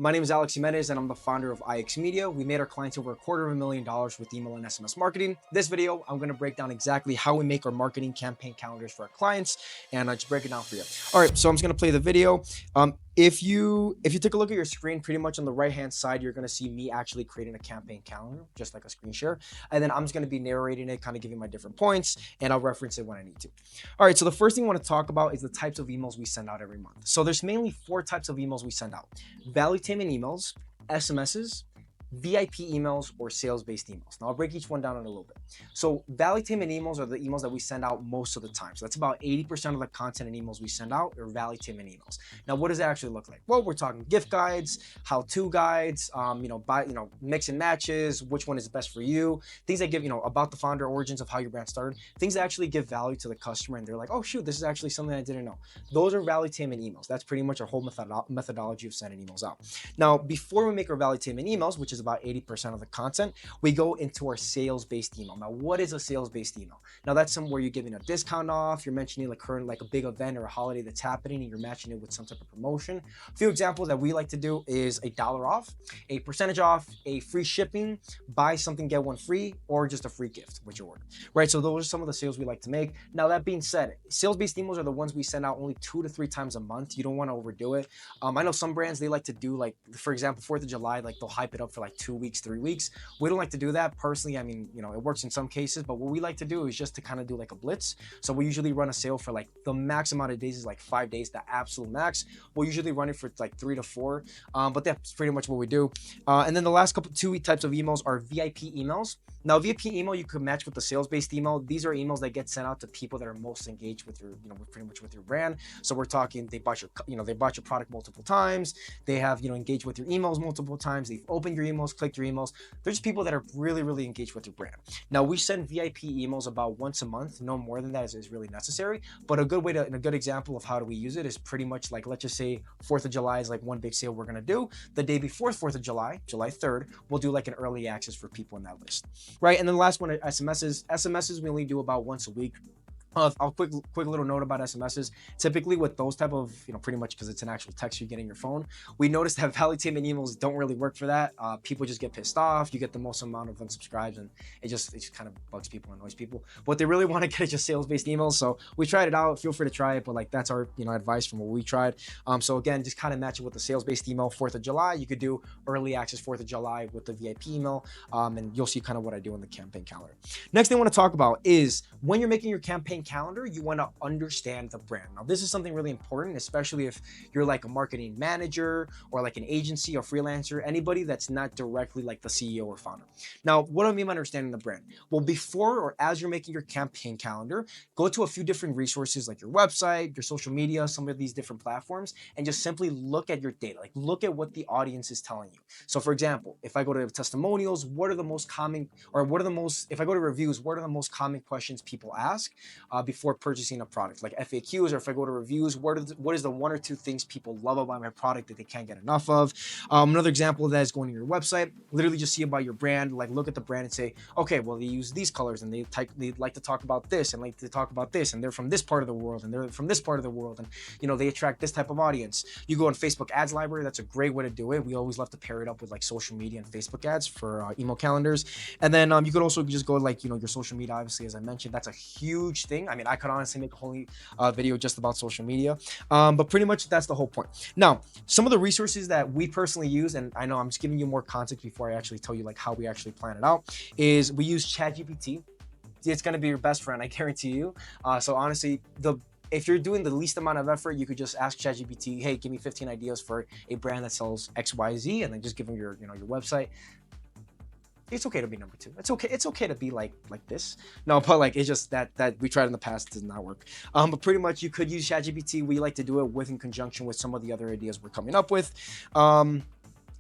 My name is Alex Jimenez and I'm the founder of IX Media. We made our clients over $250,000 with email and SMS marketing. This video, I'm going to break down exactly how we make our marketing campaign calendars for our clients, and I just break it down for you. All right, so I'm just going to play the video. If you take a look at your screen, pretty much on the right hand side, you're going to see me actually creating a campaign calendar, just like a screen share. And then I'm just going to be narrating it, kind of giving my different points, and I'll reference it when I need to. All right, so the first thing I want to talk about is the types of emails we send out every month. So there's mainly 4 types of emails we send out: value tainment emails, SMSs, VIP emails, or sales-based emails. Now I'll break each one down in a little bit. So value tainment emails are the emails that we send out most of the time. So that's about 80% of the content and emails we send out are value tainment emails. Now what does that actually look like? Well, we're talking gift guides, how-to guides, mix and matches, which one is best for you, things that give, about the founder, origins of how your brand started, things that actually give value to the customer and they're like, oh shoot, this is actually something I didn't know. Those are value tainment emails. That's pretty much our whole methodology of sending emails out. Now, before we make our value tainment emails, which is about 80% of the content, we go into our sales-based email. Now, what is a sales-based email? Now, that's somewhere you're giving a discount off, you're mentioning like a big event or a holiday that's happening, and you're matching it with some type of promotion. A few examples that we like to do is $1 off, a percentage off, a free shipping, buy something, get one free, or just a free gift with your order, right? So those are some of the sales we like to make. Now, that being said, sales-based emails are the ones we send out only 2 to 3 times a month. You don't want to overdo it. I know some brands, they like to do, like, for example, 4th of July, like they'll hype it up for like 2 weeks, 3 weeks. We don't like to do that personally. I mean, it works in some cases, but what we like to do is just to kind of do like a blitz. So we usually run a sale for like the max amount of days is like 5 days, the absolute max. We'll usually run it for like 3 to 4, but that's pretty much what we do. And then the last 2 types of emails are VIP emails. Now, VIP email you could match with the sales-based email. These are emails that get sent out to people that are most engaged with your, pretty much with your brand. So we're talking they bought your product multiple times. They have, engaged with your emails multiple times. They've opened your emails, clicked your emails. They're just people that are really, really engaged with your brand. Now, we send VIP emails about once a month. No more than that is really necessary. But a good example of how do we use it is pretty much like, let's just say 4th of July is like one big sale we're going to do. The day before 4th of July, July 3rd, we'll do like an early access for people in that list. Right, and then the last one, SMSs. SMSs we only do about once a week. I'll quick little note about SMSs. Typically with those type of, pretty much because it's an actual text you get in your phone, we noticed that value tainment emails don't really work for that. People just get pissed off. You get the most amount of unsubscribes, and it just kind of bugs people, annoys people. What they really want to get is just sales-based emails. So we tried it out. Feel free to try it, but like that's our advice from what we tried. So again, just kind of match it with the sales-based email. 4th of July, you could do early access 4th of July with the VIP email, and you'll see kind of what I do in the campaign calendar. Next thing I want to talk about is when you're making your campaign calendar, you want to understand the brand. Now, this is something really important, especially if you're like a marketing manager or like an agency or freelancer, anybody that's not directly like the CEO or founder. Now, what do I mean by understanding the brand? Well, before or as you're making your campaign calendar, go to a few different resources like your website, your social media, some of these different platforms, and just simply look at your data. Like look at what the audience is telling you. So for example, if I go to testimonials, if I go to reviews, what are the most common questions people ask before purchasing a product? Like FAQs, or if I go to reviews, what is the 1 or 2 things people love about my product that they can't get enough of? Another example of that is going to your website, literally just see about your brand, like look at the brand and say, okay, well, they use these colors and they like to talk about this and like to talk about this, and they're from this part of the world and they're from this part of the world, and they attract this type of audience. You go on Facebook ads library, that's a great way to do it. We always love to pair it up with like social media and Facebook ads for email calendars. And then you could also just go like, your social media, obviously, as I mentioned, that's a huge thing. I mean, I could honestly make a whole video just about social media, but pretty much that's the whole point. Now, some of the resources that we personally use, and I know I'm just giving you more context before I actually tell you like how we actually plan it out, is we use ChatGPT. It's going to be your best friend, I guarantee you. So honestly, if you're doing the least amount of effort, you could just ask ChatGPT, hey, give me 15 ideas for a brand that sells XYZ, and then just give them your website. It's okay to be number 2. It's okay to be like this. No, but like, it's just that we tried in the past, it does not work. But pretty much you could use ChatGPT. We like to do it in conjunction with some of the other ideas we're coming up with.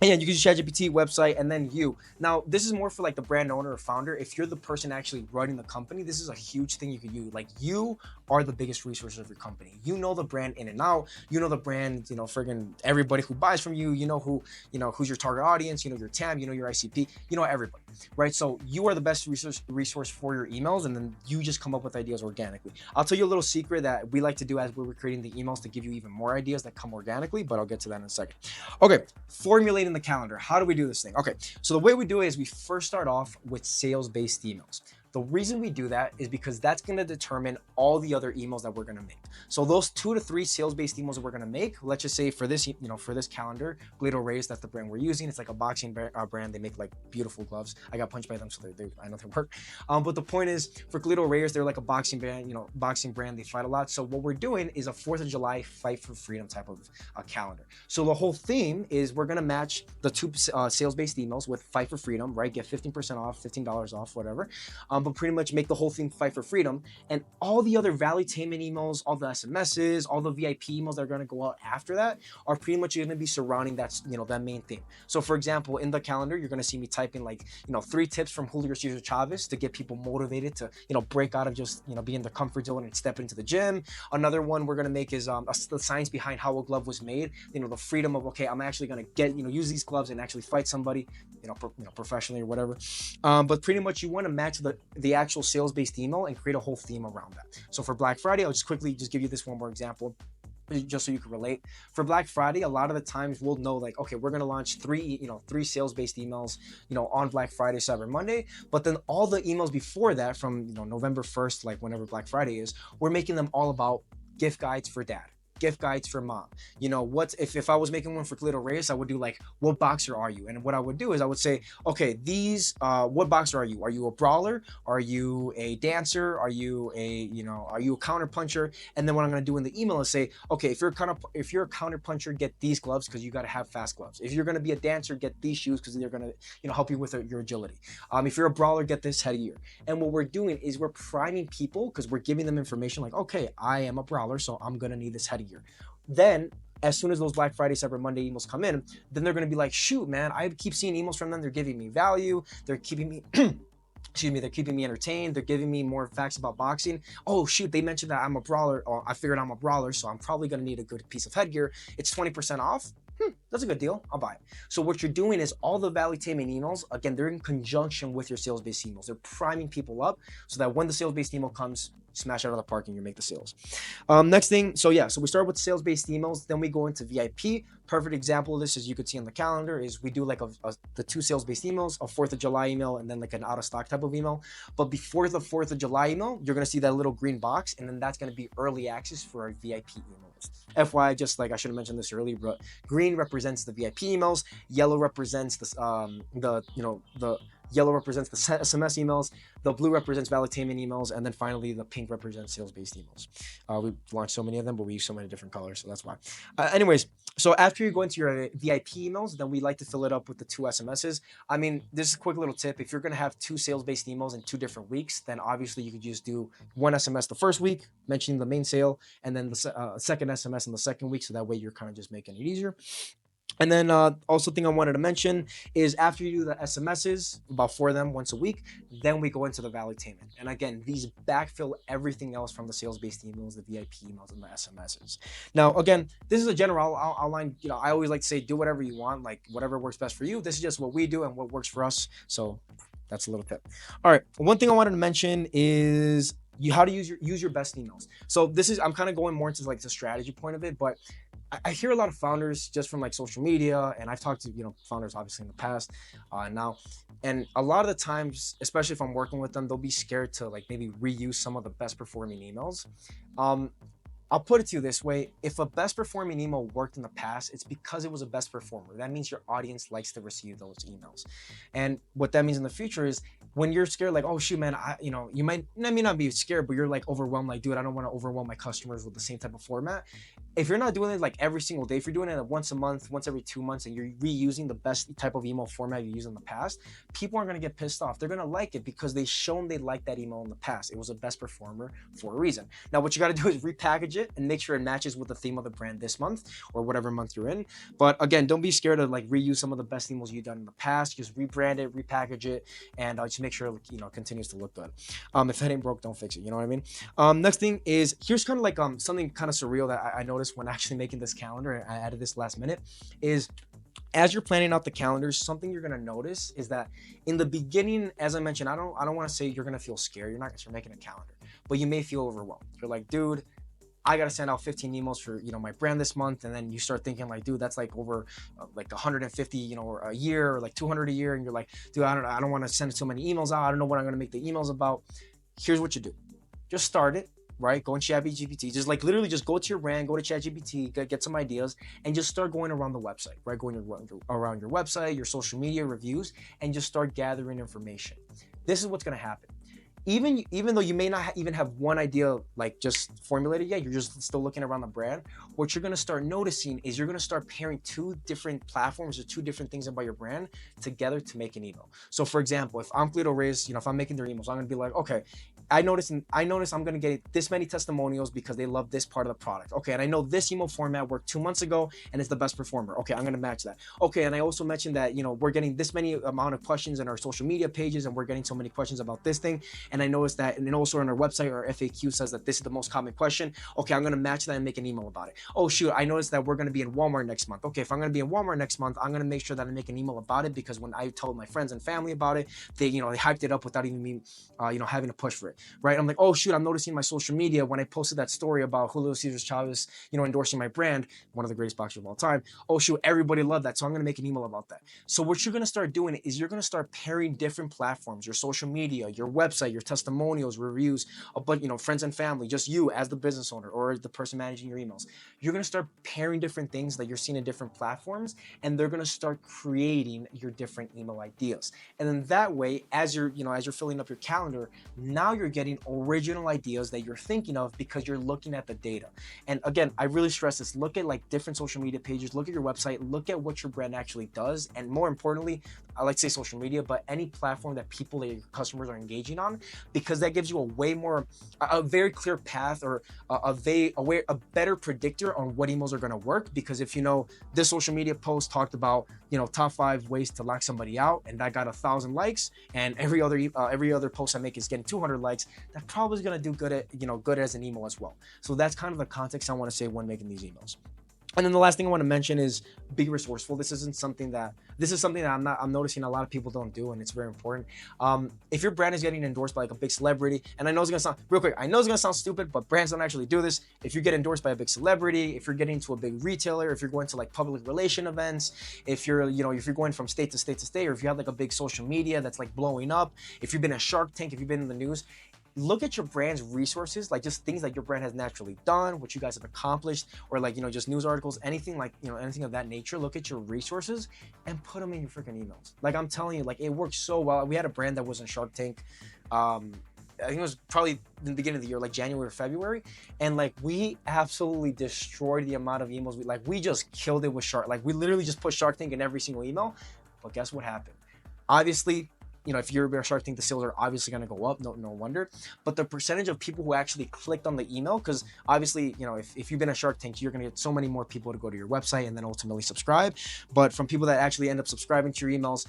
And yeah, you can use ChatGPT, website, and then you. Now, this is more for like the brand owner or founder. If you're the person actually running the company, this is a huge thing you could use. Like you are the biggest resources of your company. You know the brand in and out. You know the brand, friggin' everybody who buys from you. You know who's your target audience. You know your TAM. You know your ICP. You know everybody, right? So you are the best resource for your emails, and then you just come up with ideas organically. I'll tell you a little secret that we like to do as we're creating the emails to give you even more ideas that come organically, but I'll get to that in a second. Okay, formulating the calendar. How do we do this thing? Okay, so the way we do it is we first start off with sales-based emails. The reason we do that is because that's going to determine all the other emails that we're going to make. So those 2 to 3 sales-based emails that we're going to make, let's just say for this, for this calendar, Glido Reyes, that's the brand we're using. It's like a boxing brand. They make like beautiful gloves. I got punched by them, so I know they work. But the point is, for Glido Reyes, they're like a boxing brand. Boxing brand. They fight a lot. So what we're doing is a 4th of July fight for freedom type of calendar. So the whole theme is we're going to match the 2 sales-based emails with fight for freedom, right? Get 15% off, $15 off, whatever. But pretty much make the whole thing fight for freedom, and all the other valuetainment emails, all the SMSs, all the VIP emails that are going to go out after that are pretty much going to be surrounding that, that main theme. So for example, in the calendar, you're going to see me typing like, 3 tips from Julio Cesar Chavez to get people motivated to, break out of just, be in the comfort zone and step into the gym. Another one we're going to make is the science behind how a glove was made, the freedom of, okay, I'm actually going to get, use these gloves and actually fight somebody, professionally or whatever. But pretty much you want to match the actual sales-based email and create a whole theme around that. So for Black Friday, I'll just quickly give you this one more example, just so you can relate. For Black Friday, a lot of the times we'll know like, okay, we're going to launch 3 sales-based emails, on Black Friday, Cyber Monday. But then all the emails before that from, November 1st, like whenever Black Friday is, we're making them all about gift guides for dad, gift guides for mom. If I was making one for Glido Reyes, I would do like, what boxer are you? And what I would do is I would say, okay, what boxer are you? Are you a brawler? Are you a dancer? Are you a counter puncher? And then what I'm going to do in the email is say, okay, if you're a counter puncher, get these gloves because you got to have fast gloves. If you're going to be a dancer, get these shoes because they're going to, help you with your agility. If you're a brawler, get this headgear. And what we're doing is we're priming people because we're giving them information like, okay, I am a brawler, so I'm going to need this headgear. Then as soon as those Black Friday, Cyber Monday emails come in, then they're going to be like, shoot, man, I keep seeing emails from them. They're giving me value. They're keeping me, they're keeping me entertained. They're giving me more facts about boxing. Oh, shoot, they mentioned that I'm a brawler. Or I figured I'm a brawler, so I'm probably going to need a good piece of headgear. It's 20% off. That's a good deal. I'll buy it. So what you're doing is all the valuetainment emails, again, they're in conjunction with your sales-based emails. They're priming people up so that when the sales-based email comes, smash out of the park and you make the sales. Next thing, so we start with sales-based emails, then we go into VIP. Perfect example of this, as you could see on the calendar, is we do like the 2 sales-based emails, a 4th of July email, and then like an out-of-stock type of email. But before the 4th of July email, you're going to see that little green box, and then that's going to be early access for our VIP emails. FYI, just like I should have mentioned this earlier, but green represents the VIP emails, yellow represents the yellow represents the SMS emails, the blue represents valuetainment emails, and then finally the pink represents sales-based emails. We've launched so many of them, but we use so many different colors, so that's why. Anyways, so after you go into your VIP emails, then we like to fill it up with the 2 SMSs. I mean, this is a quick little tip. If you're going to have 2 sales-based emails in 2 different weeks, then obviously you could just do 1 SMS the first week, mentioning the main sale, and then the second SMS in the second week, so that way you're kind of just making it easier. And then also thing I wanted to mention is after you do the SMSs, about 4 of them once a week, then we go into the valuetainment. And again, these backfill everything else from the sales-based emails, the VIP emails, and the SMSs. Now, again, this is a general outline. I always like to say, do whatever you want, like whatever works best for you. This is just what we do and what works for us. So that's a little tip. All right. One thing I wanted to mention is how to use your best emails. So I'm kind of going more into like the strategy point of it, but I hear a lot of founders just from like social media, and I've talked to founders obviously in the past now, and a lot of the times, especially if I'm working with them, they'll be scared to like maybe reuse some of the best performing emails. I'll put it to you this way. If a best performing email worked in the past, it's because it was a best performer. That means your audience likes to receive those emails. And what that means in the future is when you're scared, like, oh shoot, man, you may not be scared, but you're like overwhelmed, like, dude, I don't want to overwhelm my customers with the same type of format. If you're not doing it like every single day, if you're doing it once a month, once every 2 months, and you're reusing the best type of email format you used in the past, people aren't going to get pissed off. They're going to like it because they've shown they like that email in the past. It was a best performer for a reason. Now, what you got to do is repackage it and make sure it matches with the theme of the brand this month or whatever month you're in. But again, don't be scared to like reuse some of the best emails you've done in the past. Just rebrand it, repackage it, and just make sure it continues to look good. If it ain't broke, don't fix it. You know what I mean? Next thing is, here's kind of like something kind of surreal that I noticed when actually making this calendar, and I added this last minute, is as you're planning out the calendars, something you're gonna notice is that in the beginning, as I mentioned, I don't want to say you're gonna feel scared. You're not, because you're making a calendar, but you may feel overwhelmed. You're like, dude, I gotta send out 15 emails for my brand this month, and then you start thinking like, dude, that's like over like 150 a year, or like 200 a year, and you're like, dude, I don't want to send so many emails out. I don't know what I'm gonna make the emails about. Here's what you do: just start it. Right? Go in ChatGPT. Just like literally just go to your brand, go to ChatGPT, get some ideas, and just start going around the website, right? Going around your website, your social media reviews, and just start gathering information. This is what's going to happen. Even though you may not even have one idea like just formulated yet, you're just still looking around the brand. What you're going to start noticing is you're going to start pairing two different platforms or two different things about your brand together to make an email. So for example, if I'm Cleto Reyes, if I'm making their emails, I'm going to be like, okay, I noticed I'm going to get this many testimonials because they love this part of the product. Okay, and I know this email format worked 2 months ago and it's the best performer. Okay, I'm going to match that. Okay, and I also mentioned that we're getting this many amount of questions in our social media pages, and we're getting so many questions about this thing. And I noticed that, and then also on our website, our FAQ says that this is the most common question. Okay, I'm going to match that and make an email about it. Oh shoot, I noticed that we're going to be in Walmart next month. Okay, if I'm going to be in Walmart next month, I'm going to make sure that I make an email about it, because when I told my friends and family about it, they hyped it up without even me having to push for it, right? I'm like, oh shoot, I'm noticing my social media when I posted that story about Julio Cesar Chavez, endorsing my brand, one of the greatest boxers of all time. Oh shoot, everybody loved that, so I'm going to make an email about that. So what you're going to start doing is you're going to start pairing different platforms, your social media, your website, your testimonials, reviews, but friends and family, just you as the business owner or the person managing your emails. You're going to start pairing different things that you're seeing in different platforms, and they're going to start creating your different email ideas. And then that way, as you're filling up your calendar, now you're getting original ideas that you're thinking of because you're looking at the data. And again, I really stress this: look at like different social media pages, look at your website, look at what your brand actually does, and more importantly, I like to say social media, but any platform that your customers are engaging on, because that gives you a very clear path, or a better predictor on what emails are going to work. Because if this social media post talked about top 5 ways to lock somebody out, and that got 1,000 likes, and every other post I make is getting 200 likes, that probably is going to do good as an email as well. So that's kind of the context I want to say when making these emails. And then the last thing I want to mention is be resourceful. This is something that I'm noticing a lot of people don't do, and it's very important. If your brand is getting endorsed by like a big celebrity, and I know it's gonna sound stupid, but brands don't actually do this. If you get endorsed by a big celebrity, if you're getting to a big retailer, if you're going to like public relation events, if you're going from state to state to state, or if you have like a big social media that's like blowing up, if you've been a Shark Tank, if you've been in the news, look at your brand's resources, like just things that your brand has naturally done, what you guys have accomplished, or like, just news articles, anything like, anything of that nature. Look at your resources and put them in your freaking emails. Like I'm telling you, like it works so well. We had a brand that was in Shark Tank. I think it was probably in the beginning of the year, like January or February. And like, we absolutely destroyed the amount of emails. We just killed it with Shark. Like we literally just put Shark Tank in every single email. But guess what happened? Obviously, if you're a Shark Tank, the sales are obviously going to go up, no wonder. But the percentage of people who actually clicked on the email, because obviously, if you've been a Shark Tank, you're going to get so many more people to go to your website and then ultimately subscribe. But from people that actually end up subscribing to your emails,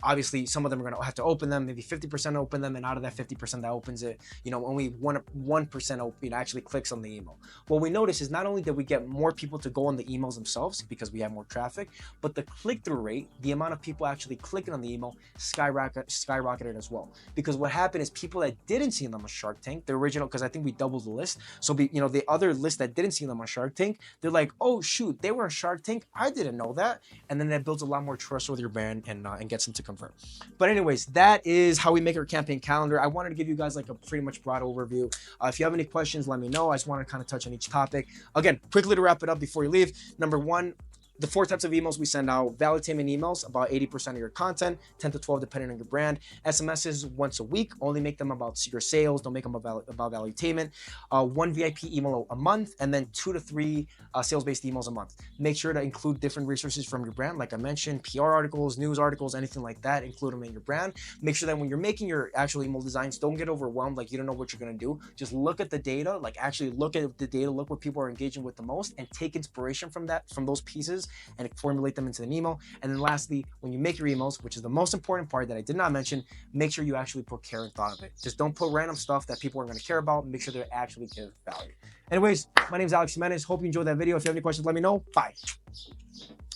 obviously some of them are going to have to open them, maybe 50% open them, and out of that 50% that opens it, only 1% actually clicks on the email. What we notice is not only that we get more people to go on the emails themselves because we have more traffic, but the click-through rate, the amount of people actually clicking on the email, skyrocketed as well. Because what happened is people that didn't see them on Shark Tank, the original, because I think we doubled the list, so the other list that didn't see them on Shark Tank, they're like, oh shoot, they were on Shark Tank, I didn't know that. And then that builds a lot more trust with your brand and gets them to convert. But anyways, that is how we make our campaign calendar. I wanted to give you guys like a pretty much broad overview. If you have any questions, let me know. I just want to kind of touch on each topic. Again, quickly to wrap it up before you leave. Number one, The 4 types of emails we send out: valuetainment emails, about 80% of your content, 10 to 12 depending on your brand. SMSs once a week, only make them about your sales, don't make them about valuetainment. 1 VIP email a month, and then 2 to 3 sales-based emails a month. Make sure to include different resources from your brand, like I mentioned, PR articles, news articles, anything like that, include them in your brand. Make sure that when you're making your actual email designs, don't get overwhelmed, like you don't know what you're gonna do. Just look at the data, like actually look at the data, look what people are engaging with the most, and take inspiration from those pieces and formulate them into an email. And then lastly, when you make your emails, which is the most important part that I did not mention, make sure you actually put care and thought of it. Just don't put random stuff that people aren't going to care about. Make sure they actually give value. Anyways, my name is Alex Jimenez. Hope you enjoyed that video. If you have any questions, let me know. Bye.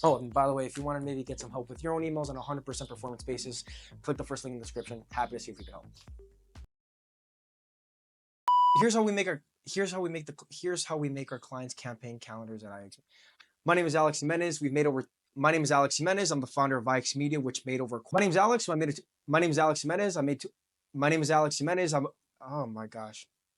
Oh, and by the way, if you want to maybe get some help with your own emails on a 100% performance basis, click the first link in the description. Happy to see if we can help. Here's how we make our clients' campaign calendars at IX. My name is Alex Jimenez. My name is Alex Jimenez. I'm the founder of IX Media, which made over. My name is Alex. My name is Alex Jimenez. My name is Alex Jimenez. Oh my gosh.